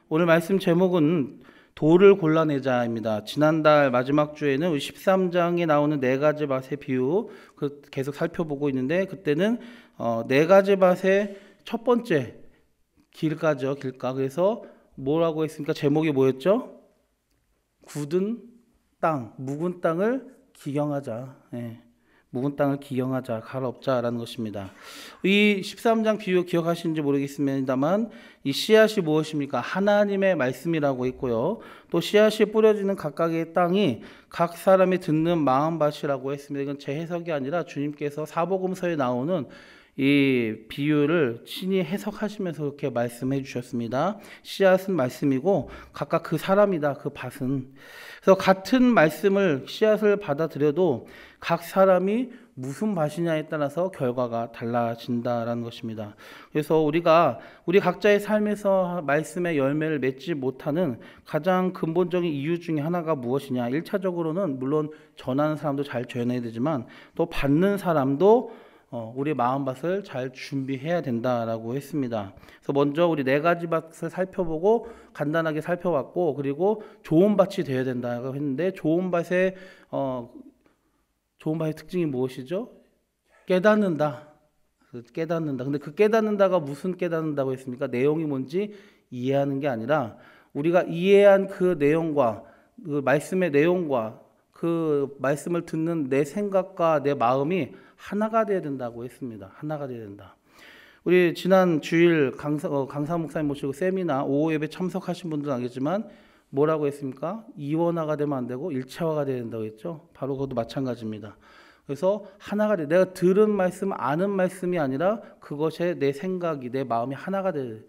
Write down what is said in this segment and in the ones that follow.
오늘 말씀 제목은 돌을 골라내자입니다. 지난달 마지막 주에는 13장에 나오는 네 가지 밭의 비유 계속 살펴보고 있는데, 그때는 네 가지 밭의 첫 번째 길가죠. 길가. 그래서 뭐라고 했습니까? 제목이 뭐였죠? 굳은 땅, 묵은 땅을 기경하자. 묵은 땅을 기경하자, 갈아엎자라는 것입니다. 이 13장 비유 기억하시는지 모르겠습니다만, 이 씨앗이 무엇입니까? 하나님의 말씀이라고 했고요. 또 씨앗이 뿌려지는 각각의 땅이 각 사람이 듣는 마음밭이라고 했습니다. 이건 제 해석이 아니라 주님께서 사복음서에 나오는 이 비유를 친히 해석하시면서 이렇게 말씀해 주셨습니다. 씨앗은 말씀이고 각각 그 사람이다, 그 밭은. 그래서 같은 말씀을, 씨앗을 받아들여도 각 사람이 무슨 밭이냐에 따라서 결과가 달라진다라는 것입니다. 그래서 우리 각자의 삶에서 말씀의 열매를 맺지 못하는 가장 근본적인 이유 중에 하나가 무엇이냐? 1차적으로는 물론 전하는 사람도 잘 전해야 되지만 또 받는 사람도 우리 마음밭을 잘 준비해야 된다라고 했습니다. 그래서 먼저 우리 네 가지 밭을 살펴보고 간단하게 살펴봤고, 그리고 좋은 밭이 되어야 된다고 했는데, 좋은 밭의 특징이 무엇이죠? 깨닫는다. 근데 그 깨닫는다가 무슨 깨닫는다고 했습니까? 내용이 뭔지 이해하는 게 아니라, 우리가 이해한 그 내용과 그 말씀의 내용과 그 말씀을 듣는 내 생각과 내 마음이 하나가 되어야 된다고 했습니다. 하나가 되어야 된다. 우리 지난 주일 강사 목사님 모시고 세미나 오후 예배 참석하신 분들은 알겠지만 뭐라고 했습니까? 이원화가 되면 안 되고 일체화가 되어야 된다고 했죠. 바로 그것도 마찬가지입니다. 그래서 하나가 돼. 내가 들은 말씀, 아는 말씀이 아니라 그것에 내 생각이, 내 마음이 하나가 돼.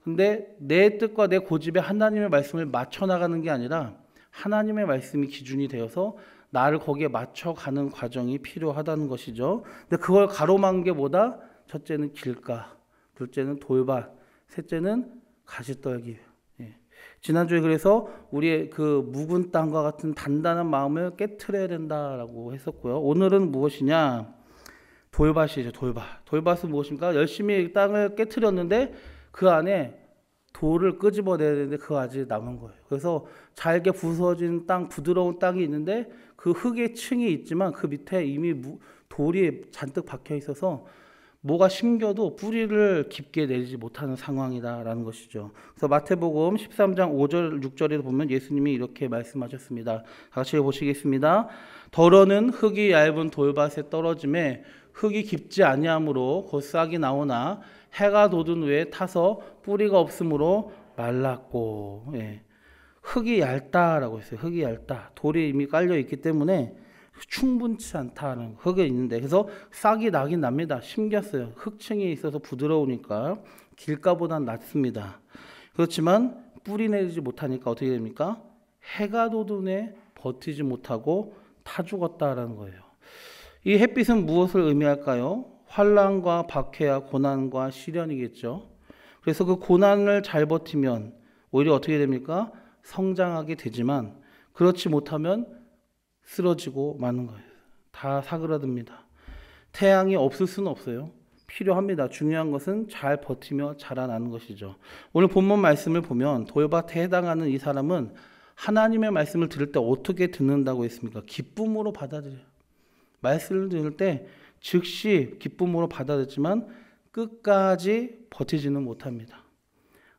근데 내 뜻과 내 고집에 하나님의 말씀을 맞춰 나가는 게 아니라 하나님의 말씀이 기준이 되어서 나를 거기에 맞춰가는 과정이 필요하다는 것이죠. 근데 그걸 가로막은 게 뭐다? 첫째는 길가, 둘째는 돌밭, 셋째는 가시떨기. 지난주에 그래서 우리의 그 묵은 땅과 같은 단단한 마음을 깨트려야 된다라고 했었고요. 오늘은 무엇이냐? 돌밭이죠. 돌밭은 무엇입니까? 열심히 땅을 깨트렸는데 그 안에 돌을 끄집어내야 되는데 그거 아직 남은 거예요. 그래서 잘게 부서진 땅, 부드러운 땅이 있는데 그 흙의 층이 있지만 그 밑에 이미 돌이 잔뜩 박혀 있어서 뭐가 심겨도 뿌리를 깊게 내리지 못하는 상황이다라는 것이죠. 그래서 마태복음 13장 5절 6절에 보면 예수님이 이렇게 말씀하셨습니다. 같이 보시겠습니다. 더러는 흙이 얇은 돌밭에 떨어짐에 흙이 깊지 아니하므로 곧 싹이 나오나 해가 돋은 후에 타서 뿌리가 없으므로 말랐고. 흙이 얇다라고 했어요. 흙이 얇다. 돌이 이미 깔려 있기 때문에 충분치 않다는 흙에 있는데, 그래서 싹이 나긴 납니다. 심겼어요. 흙층이 있어서 부드러우니까 길가보단 낫습니다. 그렇지만 뿌리 내리지 못하니까 어떻게 됩니까? 해가 돋은 후에 버티지 못하고 타 죽었다라는 거예요. 이 햇빛은 무엇을 의미할까요? 환난과 박해와 고난과 시련이겠죠. 그래서 그 고난을 잘 버티면 오히려 어떻게 됩니까? 성장하게 되지만 그렇지 못하면 쓰러지고 마는 거예요. 다 사그라듭니다. 태양이 없을 수는 없어요. 필요합니다. 중요한 것은 잘 버티며 자라나는 것이죠. 오늘 본문 말씀을 보면 돌밭에 해당하는 이 사람은 하나님의 말씀을 들을 때 어떻게 듣는다고 했습니까? 기쁨으로 받아들여요. 말씀을 들을 때 즉시 기쁨으로 받아들였지만 끝까지 버티지는 못합니다.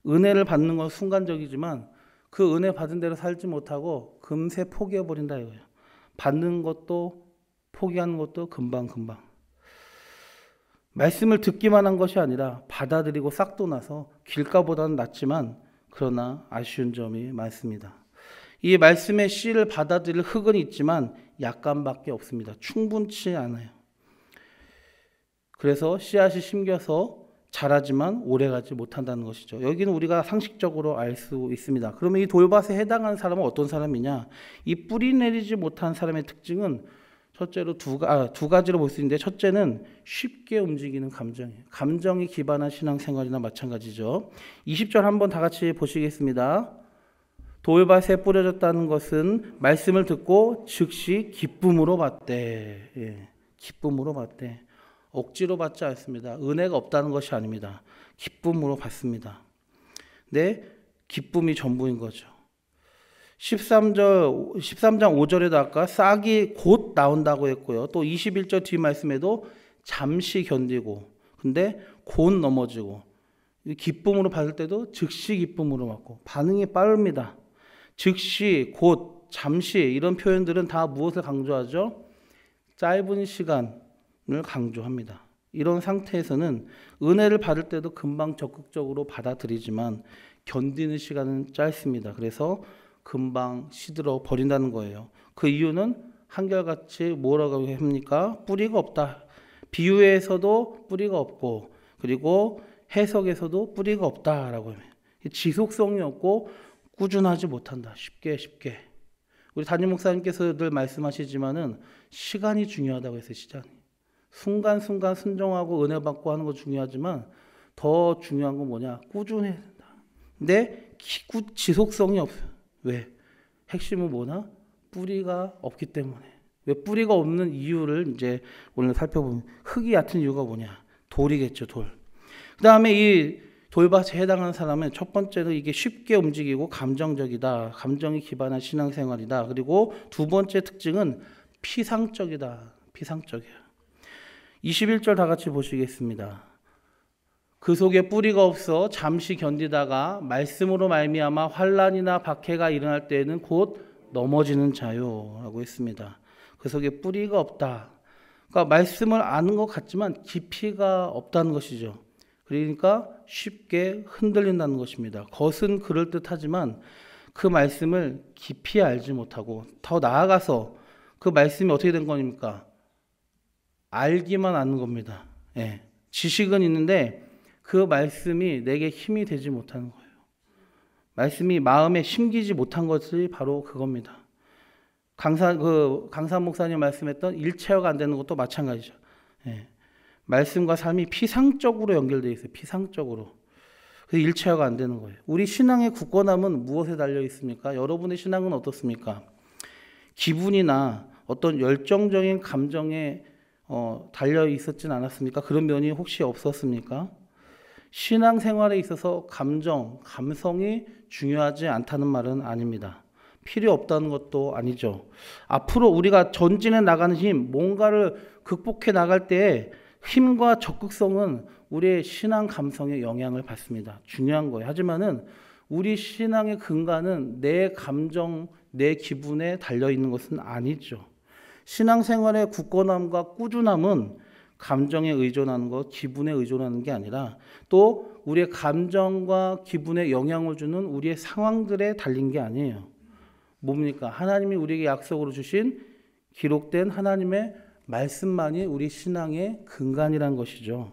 은혜를 받는 건 순간적이지만 그 은혜 받은 대로 살지 못하고 금세 포기해버린다 이거예요. 받는 것도 포기하는 것도 금방. 말씀을 듣기만 한 것이 아니라 받아들이고 싹도 나서 길가보다는 낫지만 그러나 아쉬운 점이 많습니다. 이 말씀의 씨를 받아들일 흙은 있지만 약간밖에 없습니다. 충분치 않아요. 그래서 씨앗이 심겨서 자라지만 오래가지 못한다는 것이죠. 여기는 우리가 상식적으로 알 수 있습니다. 그러면 이 돌밭에 해당하는 사람은 어떤 사람이냐? 이 뿌리 내리지 못한 사람의 특징은 첫째로 두 가지로 볼 수 있는데, 첫째는 쉽게 움직이는 감정이에요. 감정이 기반한 신앙생활이나 마찬가지죠. 20절 한번 다 같이 보시겠습니다. 돌밭에 뿌려졌다는 것은 말씀을 듣고 즉시 기쁨으로 받되. 기쁨으로 받되. 억지로 받지 않습니다. 은혜가 없다는 것이 아닙니다. 기쁨으로 받습니다. 네, 기쁨이 전부인 거죠. 13장 5절에도 아까 싹이 곧 나온다고 했고요. 또 21절 뒤 말씀에도 잠시 견디고 근데 곧 넘어지고 기쁨으로 받을 때도 즉시 기쁨으로 받고 반응이 빠릅니다. 즉시, 곧, 잠시 이런 표현들은 다 무엇을 강조하죠? 짧은 시간을 강조합니다. 이런 상태에서는 은혜를 받을 때도 금방 적극적으로 받아들이지만 견디는 시간은 짧습니다. 그래서 금방 시들어 버린다는 거예요. 그 이유는 한결같이 뭐라고 합니까? 뿌리가 없다. 비유에서도 뿌리가 없고 그리고 해석에서도 뿌리가 없다라고 해요. 지속성이 없고 꾸준하지 못한다. 쉽게. 우리 담임 목사님께서 늘 말씀하시지만은 시간이 중요하다고 했어요. 시간이. 순간순간 순종하고 은혜 받고 하는 거 중요하지만 더 중요한 건 뭐냐? 꾸준해야 된다. 근데 지속성이 없어요. 왜? 핵심은 뭐나? 뿌리가 없기 때문에. 왜 뿌리가 없는 이유를 이제 오늘 살펴보면 흙이 얕은 이유가 뭐냐? 돌이겠죠, 돌. 그 다음에 이 돌밭에 해당하는 사람은 첫 번째는 이게 쉽게 움직이고 감정적이다. 감정이 기반한 신앙생활이다. 그리고 두 번째 특징은 피상적이다. 피상적이에요. 21절 다 같이 보시겠습니다. 그 속에 뿌리가 없어 잠시 견디다가 말씀으로 말미암아 환난이나 박해가 일어날 때에는 곧 넘어지는 자요 라고 했습니다. 그 속에 뿌리가 없다. 그러니까 말씀을 아는 것 같지만 깊이가 없다는 것이죠. 그러니까 쉽게 흔들린다는 것입니다. 겉은 그럴듯하지만 그 말씀을 깊이 알지 못하고 더 나아가서 그 말씀이 어떻게 된 겁니까? 알기만 아는 겁니다. 예. 지식은 있는데 그 말씀이 내게 힘이 되지 못하는 거예요. 말씀이 마음에 심기지 못한 것이 바로 그겁니다. 강사 목사님 말씀했던 일체화가 안 되는 것도 마찬가지죠. 예. 말씀과 삶이 피상적으로 연결되어 있어요. 피상적으로. 그래서 일체화가 안 되는 거예요. 우리 신앙의 굳건함은 무엇에 달려 있습니까? 여러분의 신앙은 어떻습니까? 기분이나 어떤 열정적인 감정에 달려 있었진 않았습니까? 그런 면이 혹시 없었습니까? 신앙생활에 있어서 감성이 중요하지 않다는 말은 아닙니다. 필요 없다는 것도 아니죠. 앞으로 우리가 전진해 나가는 힘, 뭔가를 극복해 나갈 때에 힘과 적극성은 우리의 신앙 감성에 영향을 받습니다. 중요한 거예요. 하지만은 우리 신앙의 근간은 내 감정, 내 기분에 달려 있는 것은 아니죠. 신앙생활의 굳건함과 꾸준함은 감정에 의존하는 것, 기분에 의존하는 게 아니라 또 우리의 감정과 기분에 영향을 주는 우리의 상황들에 달린 게 아니에요. 뭡니까? 하나님이 우리에게 약속으로 주신 기록된 하나님의 말씀만이 우리 신앙의 근간이란 것이죠.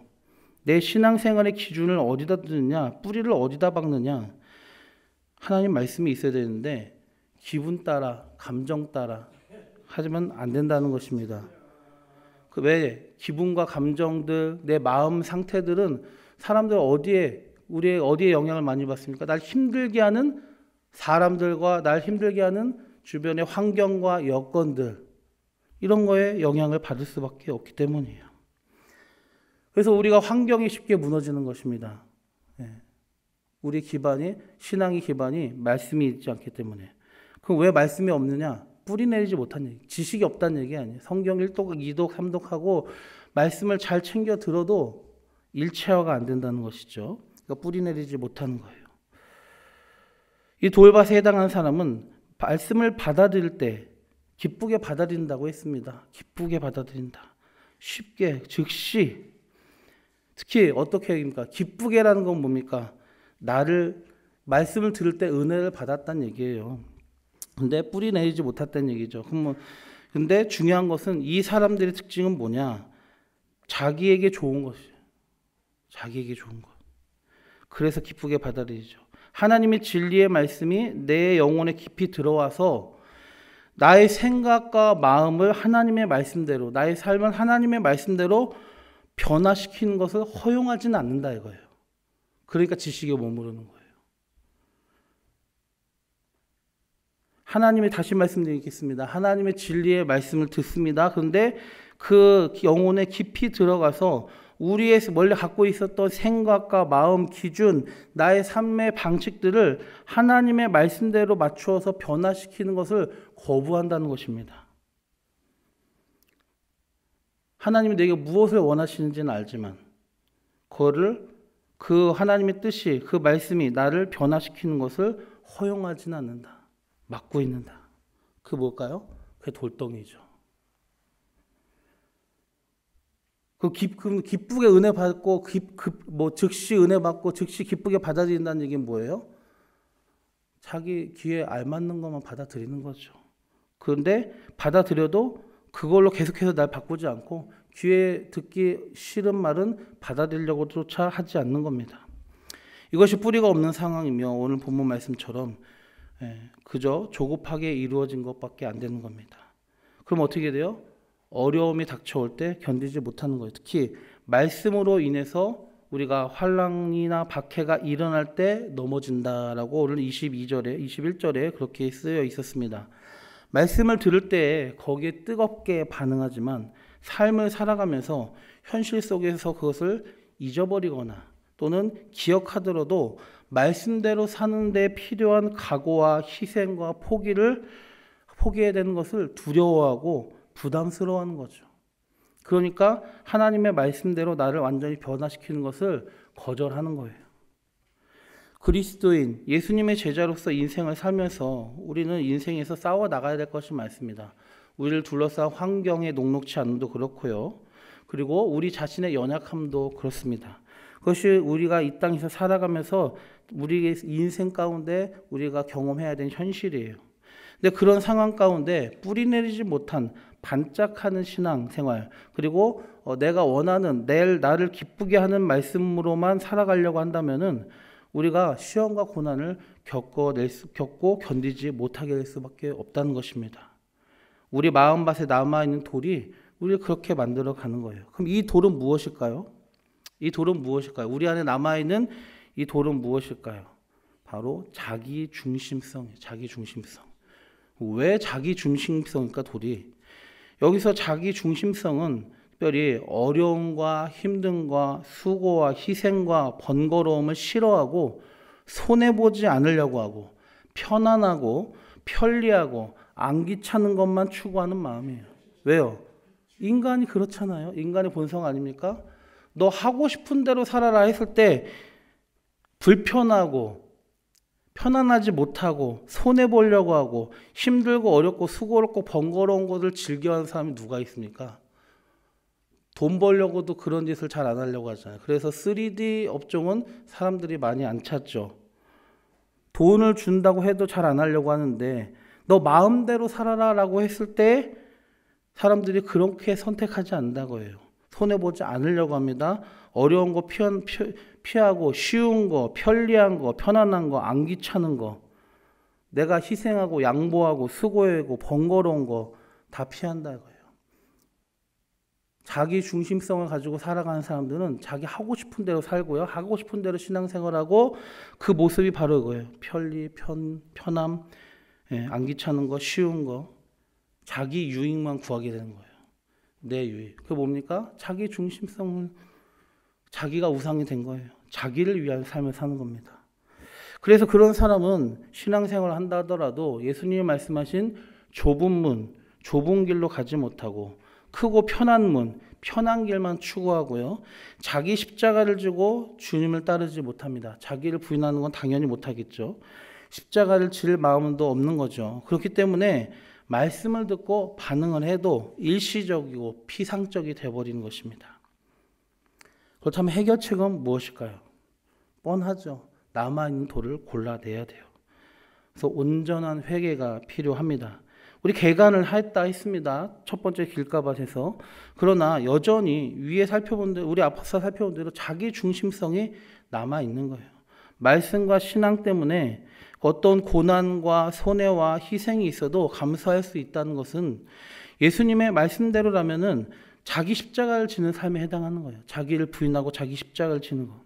내 신앙생활의 기준을 어디다 두느냐, 뿌리를 어디다 박느냐. 하나님 말씀이 있어야 되는데 기분 따라, 감정 따라 하지만 안 된다는 것입니다. 왜? 기분과 감정들, 내 마음 상태들은 사람들 우리의 어디에 영향을 많이 받습니까? 날 힘들게 하는 사람들과 날 힘들게 하는 주변의 환경과 여건들, 이런 거에 영향을 받을 수밖에 없기 때문이에요. 그래서 우리가 환경이 쉽게 무너지는 것입니다. 우리 기반이, 신앙의 기반이 말씀이 있지 않기 때문에. 그럼 왜 말씀이 없느냐? 뿌리 내리지 못한 얘기, 지식이 없다는 얘기 아니에요. 성경 1독, 2독, 3독하고 말씀을 잘 챙겨 들어도 일체화가 안 된다는 것이죠. 그러니까 뿌리 내리지 못하는 거예요. 이 돌밭에 해당하는 사람은 말씀을 받아들일 때 기쁘게 받아들인다고 했습니다. 기쁘게 받아들인다. 쉽게, 즉시. 특히 어떻게 얘기입니까? 기쁘게라는 건 뭡니까? 말씀을 들을 때 은혜를 받았다는 얘기예요. 근데 뿌리 내리지 못했다는 얘기죠. 근데 중요한 것은 이 사람들의 특징은 뭐냐? 자기에게 좋은 것이에요. 자기에게 좋은 것. 그래서 기쁘게 받아들이죠. 하나님의 진리의 말씀이 내 영혼에 깊이 들어와서 나의 생각과 마음을 하나님의 말씀대로, 나의 삶을 하나님의 말씀대로 변화시키는 것을 허용하지는 않는다 이거예요. 그러니까 지식에 머무르는 거예요. 하나님의, 다시 말씀드리겠습니다. 하나님의 진리의 말씀을 듣습니다. 그런데 그 영혼에 깊이 들어가서 우리의 원래 갖고 있었던 생각과 마음, 기준, 나의 삶의 방식들을 하나님의 말씀대로 맞추어서 변화시키는 것을 거부한다는 것입니다. 하나님이 내게 무엇을 원하시는지는 알지만 그거를 그 하나님의 뜻이, 그 말씀이 나를 변화시키는 것을 허용하지는 않는다. 막고 있는다. 그게 뭘까요? 그게 돌덩이죠. 기쁘게 은혜 받고 즉시 은혜 받고 즉시 기쁘게 받아들인다는 얘기는 뭐예요? 자기 귀에 알맞는 것만 받아들이는 거죠. 그런데 받아들여도 그걸로 계속해서 날 바꾸지 않고 귀에 듣기 싫은 말은 받아들이려고조차 하지 않는 겁니다. 이것이 뿌리가 없는 상황이며 오늘 본문 말씀처럼 그저 조급하게 이루어진 것밖에 안 되는 겁니다. 그럼 어떻게 돼요? 어려움이 닥쳐올 때 견디지 못하는 거예요. 특히 말씀으로 인해서 우리가 환난이나 박해가 일어날 때 넘어진다라고 오늘 22절에 21절에 그렇게 쓰여 있었습니다. 말씀을 들을 때 거기에 뜨겁게 반응하지만 삶을 살아가면서 현실 속에서 그것을 잊어버리거나 또는 기억하더라도 말씀대로 사는 데 필요한 각오와 희생과 포기해야 되는 것을 두려워하고 부담스러워하는 거죠. 그러니까 하나님의 말씀대로 나를 완전히 변화시키는 것을 거절하는 거예요. 그리스도인, 예수님의 제자로서 인생을 살면서 우리는 인생에서 싸워 나가야 될 것이 많습니다. 우리를 둘러싼 환경에 녹록치 않음도 그렇고요. 그리고 우리 자신의 연약함도 그렇습니다. 그것이 우리가 이 땅에서 살아가면서 우리의 인생 가운데 우리가 경험해야 되는 현실이에요. 근데 그런 상황 가운데 뿌리내리지 못한 반짝하는 신앙생활, 그리고 내가 원하는 나를 기쁘게 하는 말씀으로만 살아가려고 한다면은 우리가 시험과 고난을 겪고 견디지 못하게 될 수밖에 없다는 것입니다. 우리 마음밭에 남아있는 돌이 우리를 그렇게 만들어 가는 거예요. 그럼 이 돌은 무엇일까요? 우리 안에 남아있는 이 돌은 무엇일까요? 바로 자기 중심성이에요. 자기 중심성. 왜 자기 중심성일까, 돌이? 여기서 자기 중심성은 특별히 어려움과 힘듦과 수고와 희생과 번거로움을 싫어하고 손해보지 않으려고 하고 편안하고 편리하고 안 귀찮은 것만 추구하는 마음이에요. 왜요? 인간이 그렇잖아요. 인간의 본성 아닙니까? 너 하고 싶은 대로 살아라 했을 때 불편하고 편안하지 못하고 손해보려고 하고 힘들고 어렵고 수고롭고 번거로운 것을 즐겨하는 사람이 누가 있습니까? 돈 벌려고도 그런 짓을 잘 안 하려고 하잖아요. 그래서 3D 업종은 사람들이 많이 안 찾죠. 돈을 준다고 해도 잘 안 하려고 하는데 너 마음대로 살아라 라고 했을 때 사람들이 그렇게 선택하지 않는다고 해요. 손해보지 않으려고 합니다. 어려운 거 피하고 쉬운 거, 편리한 거, 편안한 거, 안 귀찮은 거, 내가 희생하고 양보하고 수고하고 번거로운 거 다 피한다고요. 자기 중심성을 가지고 살아가는 사람들은 자기 하고 싶은 대로 살고요. 하고 싶은 대로 신앙생활하고 그 모습이 바로 이거예요. 편함, 안 귀찮은 거, 쉬운 거, 자기 유익만 구하게 되는 거예요. 내 유익. 그게 뭡니까? 자기 중심성은 자기가 우상이 된 거예요. 자기를 위한 삶을 사는 겁니다. 그래서 그런 사람은 신앙생활을 한다 하더라도 예수님이 말씀하신 좁은 문, 좁은 길로 가지 못하고 크고 편한 문, 편한 길만 추구하고요. 자기 십자가를 지고 주님을 따르지 못합니다. 자기를 부인하는 건 당연히 못하겠죠. 십자가를 질 마음도 없는 거죠. 그렇기 때문에 말씀을 듣고 반응을 해도 일시적이고 피상적이 되어버리는 것입니다. 그렇다면 해결책은 무엇일까요? 뻔하죠. 남아있는 돌을 골라내야 돼요. 그래서 온전한 회개가 필요합니다. 우리 개간을 했습니다. 첫 번째 길가밭에서. 그러나 여전히 위에 우리 앞서 살펴본 대로 자기 중심성이 남아있는 거예요. 말씀과 신앙 때문에 어떤 고난과 손해와 희생이 있어도 감수할 수 있다는 것은 예수님의 말씀대로라면은 자기 십자가를 지는 삶에 해당하는 거예요. 자기를 부인하고 자기 십자가를 지는 거.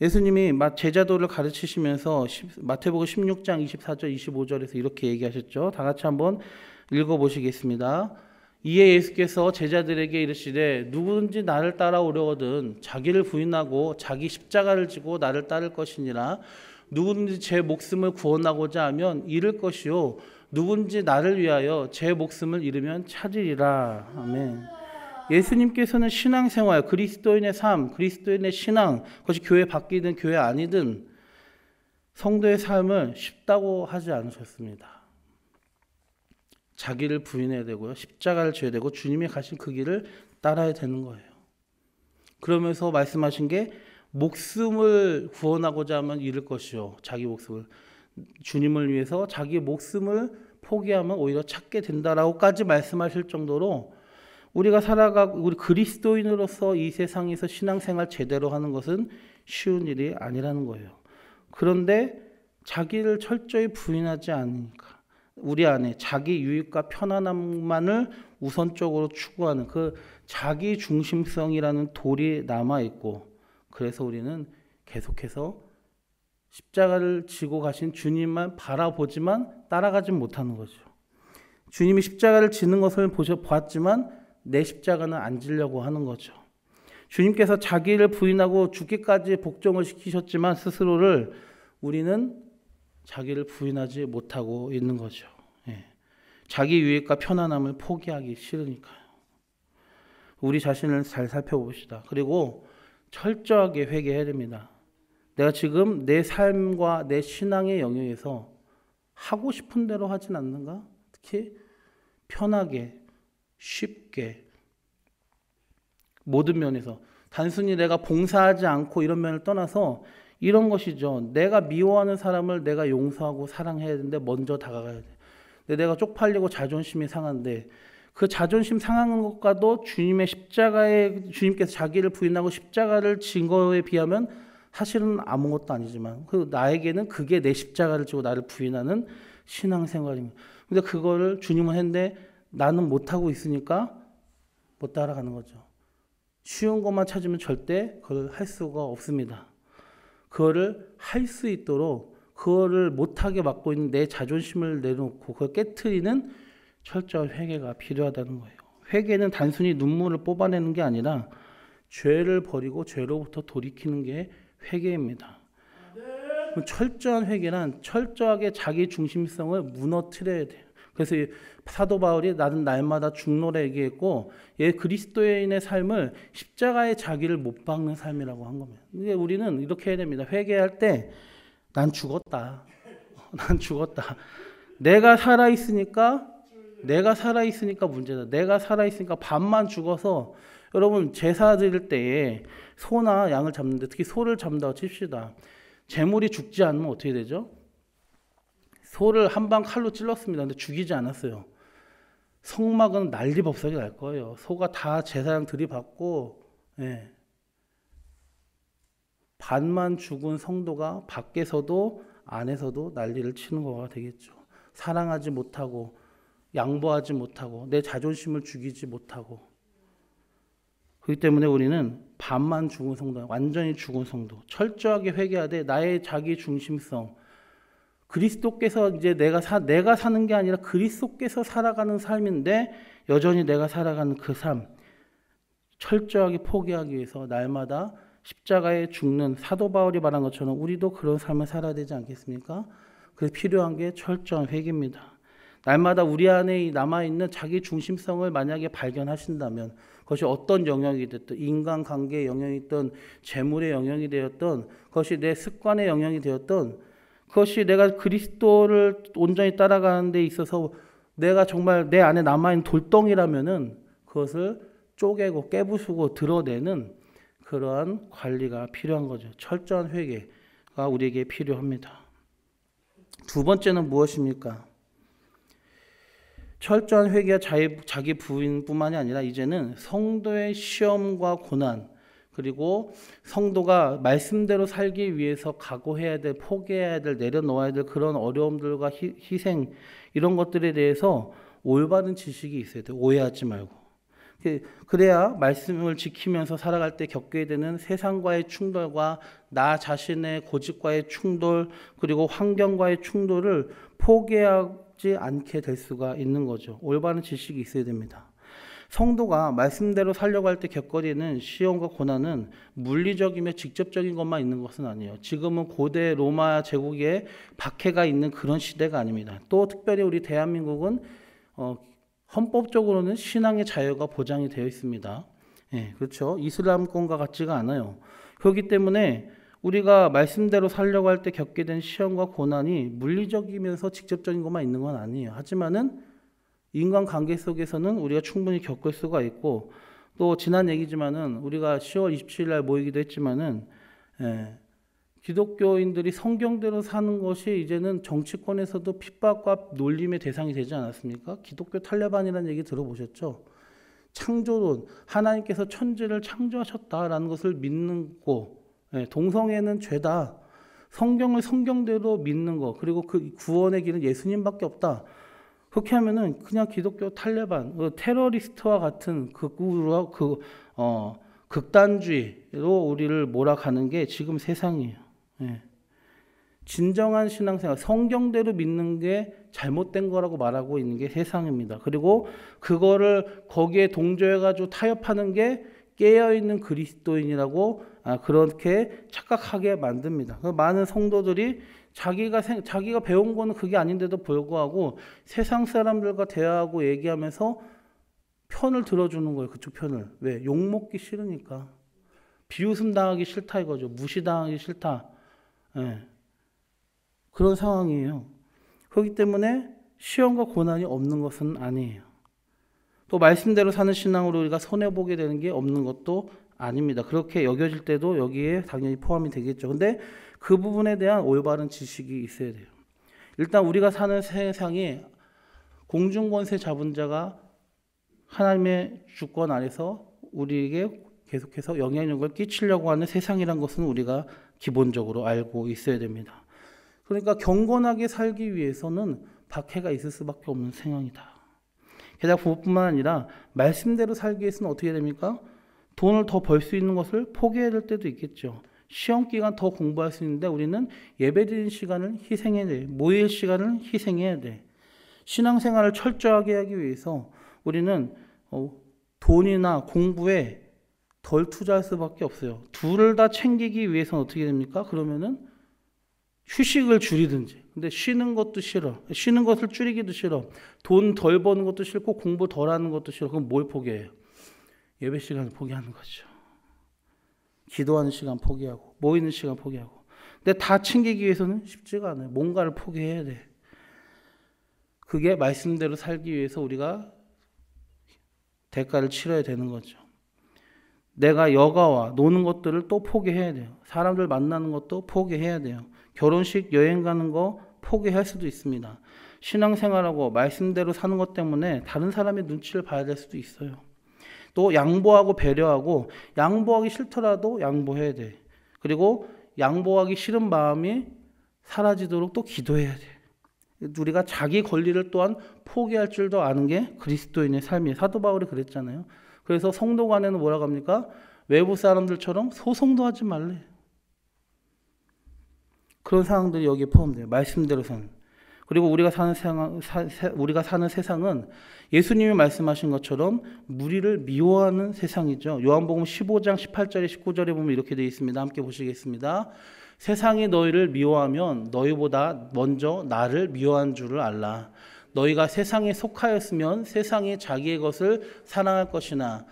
예수님이 제자도를 가르치시면서 마태복음 16장 24절 25절에서 이렇게 얘기하셨죠. 다 같이 한번 읽어보시겠습니다. 이에 예수께서 제자들에게 이르시되 누구든지 나를 따라오려거든 자기를 부인하고 자기 십자가를 지고 나를 따를 것이니라. 누구든지 제 목숨을 구원하고자 하면 잃을 것이요 누구든지 나를 위하여 제 목숨을 잃으면 찾으리라. 아멘. 예수님께서는 신앙생활, 그리스도인의 삶, 그리스도인의 신앙, 그것이 교회 밖이든 교회 아니든 성도의 삶을 쉽다고 하지 않으셨습니다. 자기를 부인해야 되고요. 십자가를 져야 되고 주님이 가신 그 길을 따라야 되는 거예요. 그러면서 말씀하신 게 목숨을 구원하고자 하면 잃을 것이요. 자기 목숨을. 주님을 위해서 자기 목숨을 포기하면 오히려 찾게 된다라고까지 말씀하실 정도로 우리가 살아가고 우리 그리스도인으로서 이 세상에서 신앙생활 제대로 하는 것은 쉬운 일이 아니라는 거예요. 그런데 자기를 철저히 부인하지 않으니까 우리 안에 자기 유익과 편안함만을 우선적으로 추구하는 그 자기 중심성이라는 돌이 남아있고, 그래서 우리는 계속해서 십자가를 지고 가신 주님만 바라보지만 따라가지 못하는 거죠. 주님이 십자가를 지는 것을 보았지만 내 십자가는 안 지려고 하는 거죠. 주님께서 자기를 부인하고 죽기까지 복종을 시키셨지만 스스로를 우리는 자기를 부인하지 못하고 있는 거죠. 예. 자기 유익과 편안함을 포기하기 싫으니까요. 우리 자신을 잘 살펴봅시다. 그리고 철저하게 회개해야 됩니다. 내가 지금 내 삶과 내 신앙의 영역에서 하고 싶은 대로 하진 않는가? 특히 편하게, 쉽게, 모든 면에서 단순히 내가 봉사하지 않고 이런 면을 떠나서 이런 것이죠. 내가 미워하는 사람을 내가 용서하고 사랑해야 되는데 먼저 다가가야 돼. 근데 내가 쪽팔리고 자존심이 상한데 그 자존심 상한 것과도 주님의 십자가에 주님께서 자기를 부인하고 십자가를 진 거에 비하면 사실은 아무것도 아니지만 그 나에게는 그게 내 십자가를 지고 나를 부인하는 신앙생활입니다. 근데 그거를 주님은 했는데 나는 못하고 있으니까 못 따라가는 거죠. 쉬운 것만 찾으면 절대 그걸 할 수가 없습니다. 그거를 할 수 있도록 그거를 못하게 막고 있는 내 자존심을 내려놓고 그걸 깨트리는 철저한 회개가 필요하다는 거예요. 회개는 단순히 눈물을 뽑아내는 게 아니라 죄를 버리고 죄로부터 돌이키는 게 회개입니다. 철저한 회개란 철저하게 자기 중심성을 무너뜨려야 돼요. 그래서 사도 바울이 나는 날마다 죽노라 얘기했고, 그리스도인의 삶을 십자가에 자기를 못 박는 삶이라고 한 겁니다. 근데 우리는 이렇게 해야 됩니다. 회개할 때 난 죽었다. 난 죽었다. 내가 살아있으니까 문제다. 내가 살아있으니까 반만 죽어서, 여러분 제사 드릴 때에 소나 양을 잡는데 특히 소를 잡는다고 칩시다. 재물이 죽지 않으면 어떻게 되죠? 소를 한 방 칼로 찔렀습니다. 근데 죽이지 않았어요. 성막은 난리법석이 날 거예요. 소가 다 제사장 들이받고, 예. 반만 죽은 성도가 밖에서도 안에서도 난리를 치는 거가 되겠죠. 사랑하지 못하고 양보하지 못하고 내 자존심을 죽이지 못하고. 그렇기 때문에 우리는 반만 죽은 성도, 완전히 죽은 성도, 철저하게 회개하되 나의 자기 중심성, 그리스도께서 이제 내가 사는 게 아니라 그리스도께서 살아가는 삶인데 여전히 내가 살아가는 그 삶 철저하게 포기하기 위해서 날마다 십자가에 죽는 사도 바울이 말한 것처럼 우리도 그런 삶을 살아야 되지 않겠습니까? 그래서 필요한 게 철저한 회개입니다. 날마다 우리 안에 남아있는 자기 중심성을 만약에 발견하신다면 그것이 어떤 영역이 됐든 인간관계의 영역이든 재물의 영역이 되었든 그것이 내 습관의 영역이 되었든 그것이 내가 그리스도를 온전히 따라가는 데 있어서 내가 정말 내 안에 남아있는 돌덩이라면은 그것을 쪼개고 깨부수고 드러내는 그러한 관리가 필요한 거죠. 철저한 회개가 우리에게 필요합니다. 두 번째는 무엇입니까? 철저한 회개가 자기 부인뿐만이 아니라 이제는 성도의 시험과 고난, 그리고 성도가 말씀대로 살기 위해서 각오해야 될, 포기해야 될, 내려놓아야 될 그런 어려움들과 희생 이런 것들에 대해서 올바른 지식이 있어야 돼요. 오해하지 말고. 그래야 말씀을 지키면서 살아갈 때 겪게 되는 세상과의 충돌과 나 자신의 고집과의 충돌 그리고 환경과의 충돌을 포기하지 않게 될 수가 있는 거죠. 올바른 지식이 있어야 됩니다. 성도가 말씀대로 살려고 할 때 겪어지는 시험과 고난은 물리적이며 직접적인 것만 있는 것은 아니에요. 지금은 고대 로마 제국에 박해가 있는 그런 시대가 아닙니다. 또 특별히 우리 대한민국은 헌법적으로는 신앙의 자유가 보장이 되어 있습니다. 예, 그렇죠. 이슬람권과 같지가 않아요. 그렇기 때문에 우리가 말씀대로 살려고 할 때 겪게 된 시험과 고난이 물리적이면서 직접적인 것만 있는 건 아니에요. 하지만은 인간관계 속에서는 우리가 충분히 겪을 수가 있고, 또 지난 얘기지만은 우리가 10월 27일 날 모이기도 했지만은 기독교인들이 성경대로 사는 것이 이제는 정치권에서도 핍박과 놀림의 대상이 되지 않았습니까? 기독교 탈레반이라는 얘기 들어보셨죠? 창조론, 하나님께서 천지를 창조하셨다라는 것을 믿는 거, 동성애는 죄다, 성경을 성경대로 믿는 거, 그리고 그 구원의 길은 예수님밖에 없다. 그렇게 하면은 그냥 기독교 탈레반, 테러리스트와 같은 극단주의로 우리를 몰아가는 게 지금 세상이에요. 예. 진정한 신앙생활, 성경대로 믿는 게 잘못된 거라고 말하고 있는 게 세상입니다. 그리고 그거를 거기에 동조해가지고 타협하는 게 깨어있는 그리스도인이라고 그렇게 착각하게 만듭니다. 많은 성도들이 자기가 배운 거는 그게 아닌데도 불구하고 세상 사람들과 대화하고 얘기하면서 편을 들어주는 거예요. 그쪽 편을. 왜? 욕먹기 싫으니까. 비웃음 당하기 싫다 이거죠. 무시당하기 싫다. 예. 그런 상황이에요. 그렇기 때문에 시험과 고난이 없는 것은 아니에요. 또 말씀대로 사는 신앙으로 우리가 손해보게 되는 게 없는 것도 아닙니다. 그렇게 여겨질 때도 여기에 당연히 포함이 되겠죠. 근데 그 부분에 대한 올바른 지식이 있어야 돼요. 일단 우리가 사는 세상이 공중권세 잡은 자가 하나님의 주권 아래서 우리에게 계속해서 영향력을 끼치려고 하는 세상이란 것은 우리가 기본적으로 알고 있어야 됩니다. 그러니까 경건하게 살기 위해서는 박해가 있을 수밖에 없는 상황이다. 게다가 그것뿐만 아니라 말씀대로 살기 위해서는 어떻게 됩니까? 돈을 더 벌 수 있는 것을 포기해야 될 때도 있겠죠. 시험 기간 더 공부할 수 있는데 우리는 예배드리는 시간을 희생해야 돼. 모일 시간을 희생해야 돼. 신앙생활을 철저하게 하기 위해서 우리는 돈이나 공부에 덜 투자할 수밖에 없어요. 둘을 다 챙기기 위해서는 어떻게 됩니까? 그러면은 휴식을 줄이든지. 근데 쉬는 것도 싫어. 쉬는 것을 줄이기도 싫어. 돈 덜 버는 것도 싫고 공부 덜 하는 것도 싫어. 그럼 뭘 포기해요? 예배 시간을 포기하는 거죠. 기도하는 시간 포기하고 모이는 시간 포기하고. 근데 다 챙기기 위해서는 쉽지가 않아요. 뭔가를 포기해야 돼. 그게 말씀대로 살기 위해서 우리가 대가를 치러야 되는 거죠. 내가 여가와 노는 것들을 또 포기해야 돼요. 사람들 만나는 것도 포기해야 돼요. 결혼식 여행 가는 거 포기할 수도 있습니다. 신앙생활하고 말씀대로 사는 것 때문에 다른 사람의 눈치를 봐야 될 수도 있어요. 또 양보하고 배려하고 양보하기 싫더라도 양보해야 돼. 그리고 양보하기 싫은 마음이 사라지도록 또 기도해야 돼. 우리가 자기 권리를 또한 포기할 줄도 아는 게 그리스도인의 삶이에요. 사도 바울이 그랬잖아요. 그래서 성도 간에는 뭐라고 합니까? 외부 사람들처럼 소송도 하지 말래. 그런 상황들이 여기에 포함돼요. 말씀대로 사는. 그리고 우리가 사는 세상은 예수님이 말씀하신 것처럼 무리를 미워하는 세상이죠. 요한복음 15장 18절에 19절에 보면 이렇게 되어 있습니다. 함께 보시겠습니다. 세상이 너희를 미워하면 너희보다 먼저 나를 미워한 줄을 알라. 너희가 세상에 속하였으면 세상이 자기의 것을 사랑할 것이나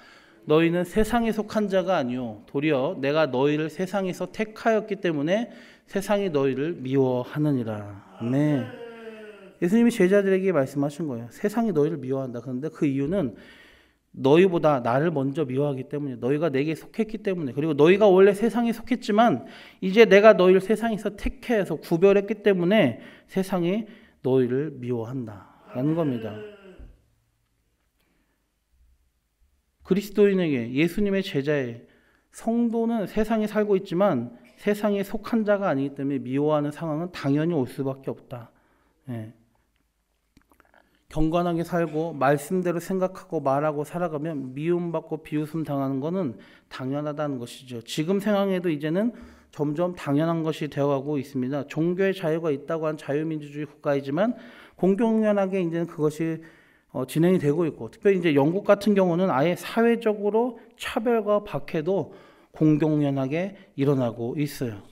너희는 세상에 속한 자가 아니요 도리어 내가 너희를 세상에서 택하였기 때문에 세상이 너희를 미워하느니라. 아멘. 예수님이 제자들에게 말씀하신 거예요. 세상이 너희를 미워한다. 그런데 그 이유는 너희보다 나를 먼저 미워하기 때문에, 너희가 내게 속했기 때문에, 그리고 너희가 원래 세상에 속했지만 이제 내가 너희를 세상에서 택해서 구별했기 때문에 세상이 너희를 미워한다라는 겁니다. 그리스도인에게, 예수님의 제자의 성도는 세상에 살고 있지만 세상에 속한 자가 아니기 때문에 미워하는 상황은 당연히 올 수밖에 없다. 예. 경건하게 살고 말씀대로 생각하고 말하고 살아가면 미움받고 비웃음 당하는 것은 당연하다는 것이죠. 지금 상황에도 이제는 점점 당연한 것이 되어가고 있습니다. 종교의 자유가 있다고 한 자유민주주의 국가이지만 공공연하게 이제는 그것이 진행이 되고 있고, 특별히 이제 영국 같은 경우는 아예 사회적으로 차별과 박해도 공공연하게 일어나고 있어요.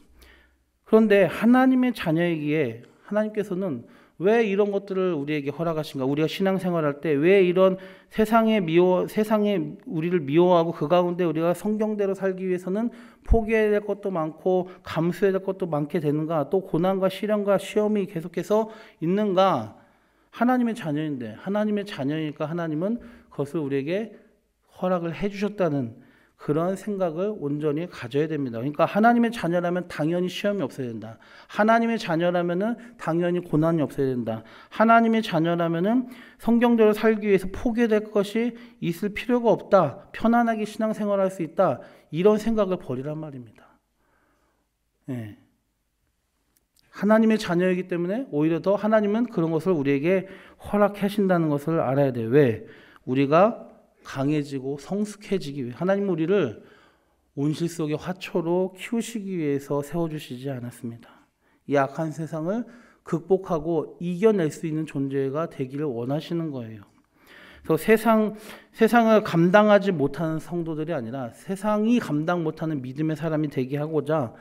그런데 하나님의 자녀이기에 하나님께서는 왜 이런 것들을 우리에게 허락하신가? 우리가 신앙생활할 때 왜 이런 세상에 우리를 미워하고 그 가운데 우리가 성경대로 살기 위해서는 포기해야 될 것도 많고 감수해야 될 것도 많게 되는가? 또 고난과 시련과 시험이 계속해서 있는가? 하나님의 자녀인데, 하나님의 자녀이니까 하나님은 그것을 우리에게 허락을 해주셨다는 그런 생각을 온전히 가져야 됩니다. 그러니까 하나님의 자녀라면 당연히 시험이 없어야 된다. 하나님의 자녀라면은 당연히 고난이 없어야 된다. 하나님의 자녀라면은 성경대로 살기 위해서 포기될 것이 있을 필요가 없다. 편안하게 신앙생활할 수 있다. 이런 생각을 버리란 말입니다. 예. 하나님의 자녀이기 때문에 오히려 더 하나님은 그런 것을 우리에게 허락하신다는 것을 알아야 돼요. 왜? 우리가 강해지고 성숙해지기 위해 하나님은 우리를 온실 속의 화초로 키우시기 위해서 세워주시지 않았습니다. 이 악한 세상을 극복하고 이겨낼 수 있는 존재가 되기를 원하시는 거예요. 그래서 세상을 감당하지 못하는 성도들이 아니라 세상이 감당 못하는 믿음의 사람이 되게 하고자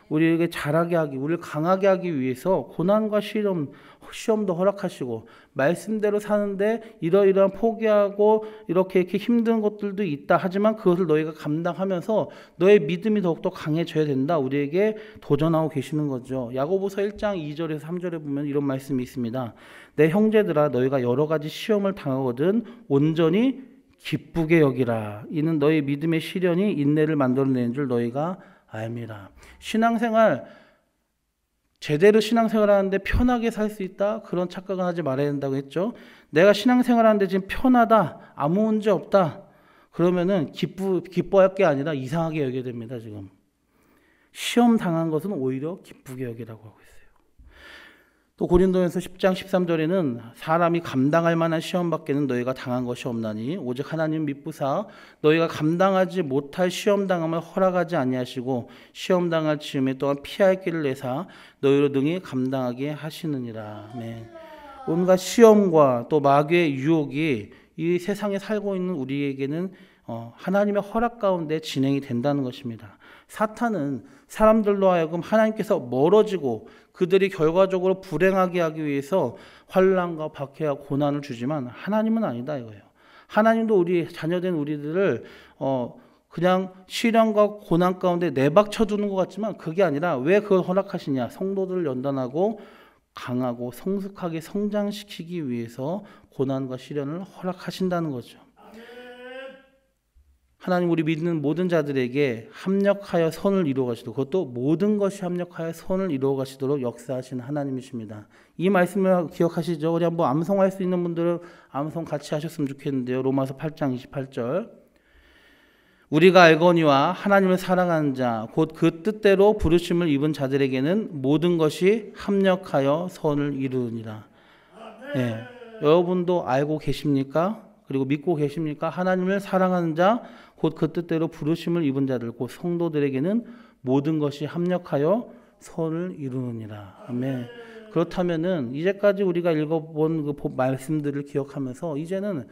우리에게 자라게 하기, 우리를 강하게 하기 위해서 고난과 시험도 허락하시고 말씀대로 사는데 이러이러한 포기하고 이렇게 힘든 것들도 있다. 하지만 그것을 너희가 감당하면서 너의 믿음이 더욱더 강해져야 된다. 우리에게 도전하고 계시는 거죠. 야고보서 1장 2절에서 3절에 보면 이런 말씀이 있습니다. 내 형제들아 너희가 여러 가지 시험을 당하거든 온전히 기쁘게 여기라. 이는 너희 믿음의 시련이 인내를 만들어내는 줄 너희가 알미라. 신앙생활 제대로 신앙생활 하는데 편하게 살 수 있다? 그런 착각은 하지 말아야 된다고 했죠. 내가 신앙생활 하는데 지금 편하다, 아무 문제 없다, 그러면은 기뻐할 게 아니라 이상하게 여겨야 됩니다. 지금 시험 당한 것은 오히려 기쁘게 여기라고 하고 있어요. 또 고린도전서 10장 13절에는 사람이 감당할 만한 시험 밖에는 너희가 당한 것이 없나니 오직 하나님 믿부사 너희가 감당하지 못할 시험 당함을 허락하지 아니하시고 시험 당할 즈음에 또한 피할 길을 내사 너희로 능히 감당하게 하시느니라. 아멘. 온갖 시험과 또 마귀의 유혹이 이 세상에 살고 있는 우리에게는 하나님의 허락 가운데 진행이 된다는 것입니다. 사탄은 사람들로 하여금 하나님께서 멀어지고 그들이 결과적으로 불행하게 하기 위해서 환난과 박해와 고난을 주지만 하나님은 아니다 이거예요. 하나님도 우리 자녀된 우리들을 그냥 시련과 고난 가운데 내박쳐 두는 것 같지만 그게 아니라 왜 그걸 허락하시냐? 성도들을 연단하고 강하고 성숙하게 성장시키기 위해서 고난과 시련을 허락하신다는 거죠. 하나님 우리 믿는 모든 자들에게 합력하여 선을 이루어 가시도록, 그것도 모든 것이 합력하여 선을 이루어 가시도록 역사하시는 하나님이십니다. 이 말씀을 기억하시죠? 우리 한번 암송할 수 있는 분들은 암송 같이 하셨으면 좋겠는데요. 로마서 8장 28절. 우리가 알거니와 하나님을 사랑하는 자 곧 그 뜻대로 부르심을 입은 자들에게는 모든 것이 합력하여 선을 이루느니라. 네. 여러분도 알고 계십니까? 그리고 믿고 계십니까? 하나님을 사랑하는 자 곧 그 뜻대로 부르심을 입은 자들 곧 성도들에게는 모든 것이 합력하여 선을 이루느니라. 아멘. 그렇다면은 이제까지 우리가 읽어본 그 말씀들을 기억하면서 이제는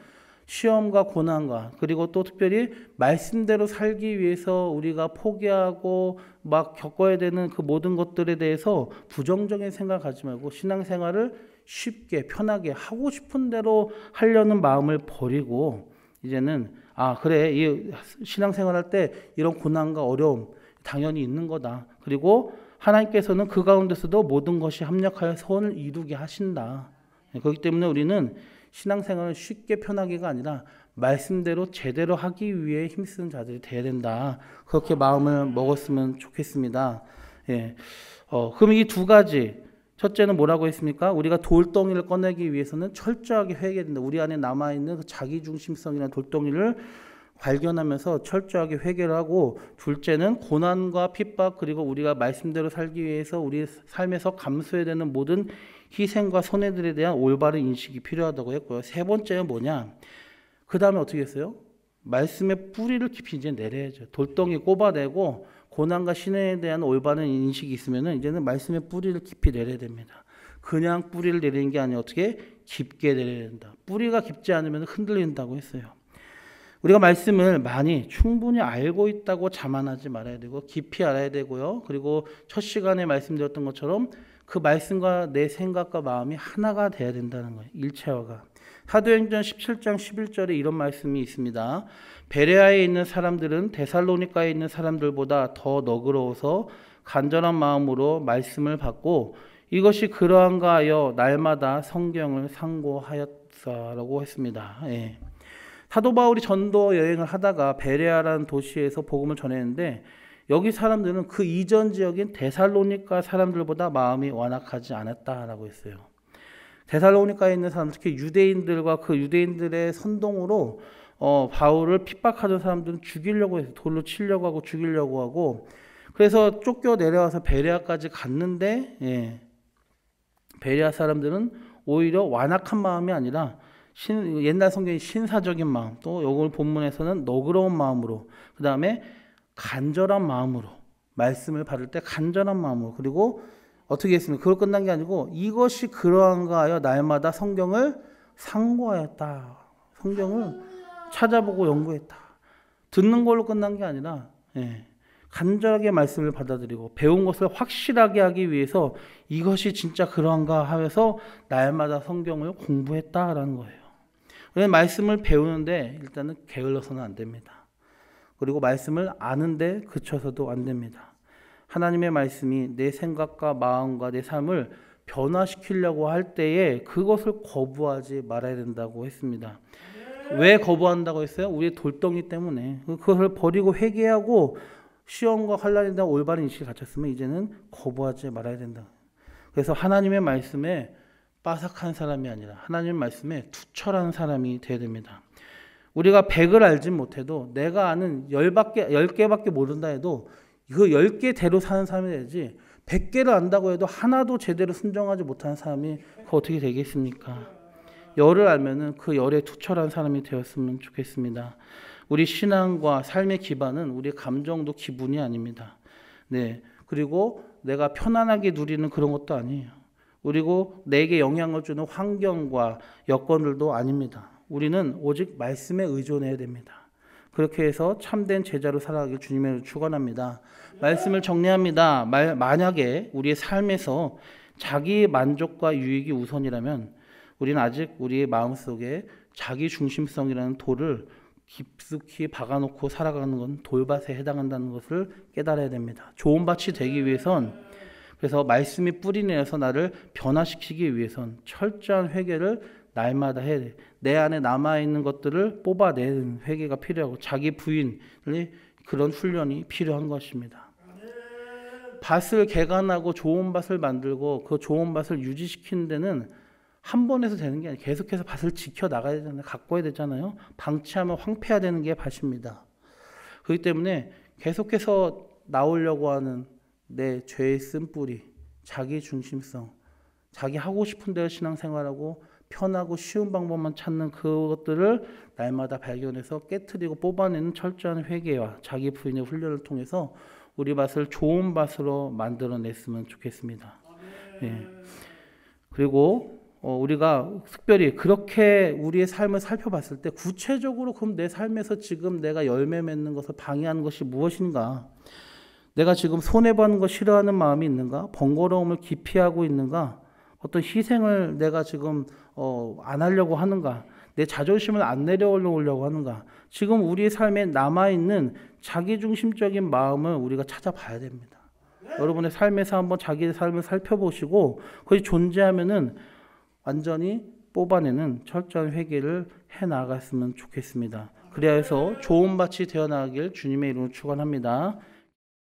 시험과 고난과 그리고 또 특별히 말씀대로 살기 위해서 우리가 포기하고 막 겪어야 되는 그 모든 것들에 대해서 부정적인 생각하지 말고 신앙생활을 쉽게 편하게 하고 싶은 대로 하려는 마음을 버리고 이제는 그래, 이 신앙생활할 때 이런 고난과 어려움 당연히 있는 거다. 그리고 하나님께서는 그 가운데서도 모든 것이 합력하여 선을 이루게 하신다. 그렇기 때문에 우리는 신앙생활을 쉽게 편하게가 아니라 말씀대로 제대로 하기 위해 힘쓰는 자들이 되어야 된다. 그렇게 마음을 먹었으면 좋겠습니다. 예. 그럼 이 두 가지, 첫째는 뭐라고 했습니까? 우리가 돌덩이를 꺼내기 위해서는 철저하게 회개해야 된다. 우리 안에 남아있는 그 자기중심성이라는 돌덩이를 발견하면서 철저하게 회개를 하고, 둘째는 고난과 핍박 그리고 우리가 말씀대로 살기 위해서 우리 삶에서 감수해야 되는 모든 희생과 손해들에 대한 올바른 인식이 필요하다고 했고요. 세 번째는 뭐냐? 그 다음에 어떻게 했어요? 말씀의 뿌리를 깊이 이제 내려야죠. 돌덩이 꼽아내고 고난과 신뢰에 대한 올바른 인식이 있으면은 이제는 말씀의 뿌리를 깊이 내려야 됩니다. 그냥 뿌리를 내리는 게 아니라 어떻게 깊게 내려야 된다. 뿌리가 깊지 않으면 흔들린다고 했어요. 우리가 말씀을 많이 충분히 알고 있다고 자만하지 말아야 되고 깊이 알아야 되고요. 그리고 첫 시간에 말씀드렸던 것처럼 그 말씀과 내 생각과 마음이 하나가 돼야 된다는 거예요. 일체화가. 사도행전 17장 11절에 이런 말씀이 있습니다. 베레아에 있는 사람들은 데살로니가에 있는 사람들보다 더 너그러워서 간절한 마음으로 말씀을 받고 이것이 그러한가 하여 날마다 성경을 상고하였다라고 했습니다. 예. 사도 바울이 전도 여행을 하다가 베레아라는 도시에서 복음을 전했는데 여기 사람들은 그 이전 지역인 데살로니가 사람들보다 마음이 완악하지 않았다라고 했어요. 데살로니가에 있는 사람, 특히 유대인들과 그 유대인들의 선동으로 바울을 핍박하던 사람들은 죽이려고 해서 돌로 치려고 하고 죽이려고 하고 그래서 쫓겨 내려와서 베레아까지 갔는데 베레아 사람들은 오히려 완악한 마음이 아니라 옛날 성경의 신사적인 마음, 또 요걸 본문에서는 너그러운 마음으로, 그 다음에 간절한 마음으로 말씀을 받을 때 간절한 마음으로, 그리고 어떻게 했습니까? 그걸 끝난 게 아니고 이것이 그러한가 하여 날마다 성경을 상고하였다. 성경을 찾아보고 연구했다. 듣는 걸로 끝난 게 아니라 간절하게 말씀을 받아들이고 배운 것을 확실하게 하기 위해서 이것이 진짜 그러한가 하면서 날마다 성경을 공부했다라는 거예요. 왜냐하면 말씀을 배우는데 일단은 게을러서는 안 됩니다. 그리고 말씀을 아는데 그쳐서도 안 됩니다. 하나님의 말씀이 내 생각과 마음과 내 삶을 변화시키려고 할 때에 그것을 거부하지 말아야 된다고 했습니다. 왜 거부한다고 했어요? 우리의 돌덩이 때문에. 그것을 버리고 회개하고 시험과 환난에 대한 올바른 인식을 갖췄으면 이제는 거부하지 말아야 된다. 그래서 하나님의 말씀에 빠삭한 사람이 아니라 하나님의 말씀에 투철한 사람이 되어야 됩니다. 우리가 100을 알지 못해도 내가 아는 10개밖에 모른다 해도 그 10개대로 사는 사람이 되지 100개를 안다고 해도 하나도 제대로 순종하지 못하는 사람이 그 어떻게 되겠습니까? 열을 알면은 그 열에 투철한 사람이 되었으면 좋겠습니다. 우리 신앙과 삶의 기반은 우리 감정도 기분이 아닙니다. 그리고 내가 편안하게 누리는 그런 것도 아니에요. 그리고 내게 영향을 주는 환경과 여건들도 아닙니다. 우리는 오직 말씀에 의존해야 됩니다. 그렇게 해서 참된 제자로 살아가길 주님의 축원합니다. 말씀을 정리합니다. 만약에 우리의 삶에서 자기 만족과 유익이 우선이라면 우리는 아직 우리의 마음속에 자기 중심성이라는 돌을 깊숙이 박아놓고 살아가는 건 돌밭에 해당한다는 것을 깨달아야 됩니다. 좋은 밭이 되기 위해선, 그래서 말씀이 뿌리 내려서 나를 변화시키기 위해선 철저한 회개를 날마다 해야 돼. 내 안에 남아있는 것들을 뽑아내는 회개가 필요하고 자기 부인의 그런 훈련이 필요한 것입니다. 밭을 개간하고 좋은 밭을 만들고 그 좋은 밭을 유지시키는 데는 한 번에서 되는 게 아니라 계속해서 밭을 지켜나가야 되잖아요. 가꿔야 되잖아요. 방치하면 황폐화되는 게 밭입니다. 그렇기 때문에 계속해서 나오려고 하는 내 죄의 쓴뿌리, 자기 중심성, 자기 하고 싶은 대로 신앙생활하고 편하고 쉬운 방법만 찾는 그것들을 날마다 발견해서 깨트리고 뽑아내는 철저한 회개와 자기 부인의 훈련을 통해서 우리 밭을 좋은 밭으로 만들어냈으면 좋겠습니다. 그리고 우리가 특별히 그렇게 우리의 삶을 살펴봤을 때 구체적으로 그럼 내 삶에서 지금 내가 열매 맺는 것을 방해하는 것이 무엇인가? 내가 지금 손해보는 거 싫어하는 마음이 있는가? 번거로움을 기피하고 있는가? 어떤 희생을 내가 지금 안 하려고 하는가? 내 자존심을 안 내려오려고 하는가? 지금 우리의 삶에 남아있는 자기중심적인 마음을 우리가 찾아봐야 됩니다. 여러분의 삶에서 한번 자기의 삶을 살펴보시고 그것이 존재하면은 완전히 뽑아내는 철저한 회개를 해나갔으면 좋겠습니다. 그래야 해서 좋은 밭이 되어나가길 주님의 이름으로 축원합니다.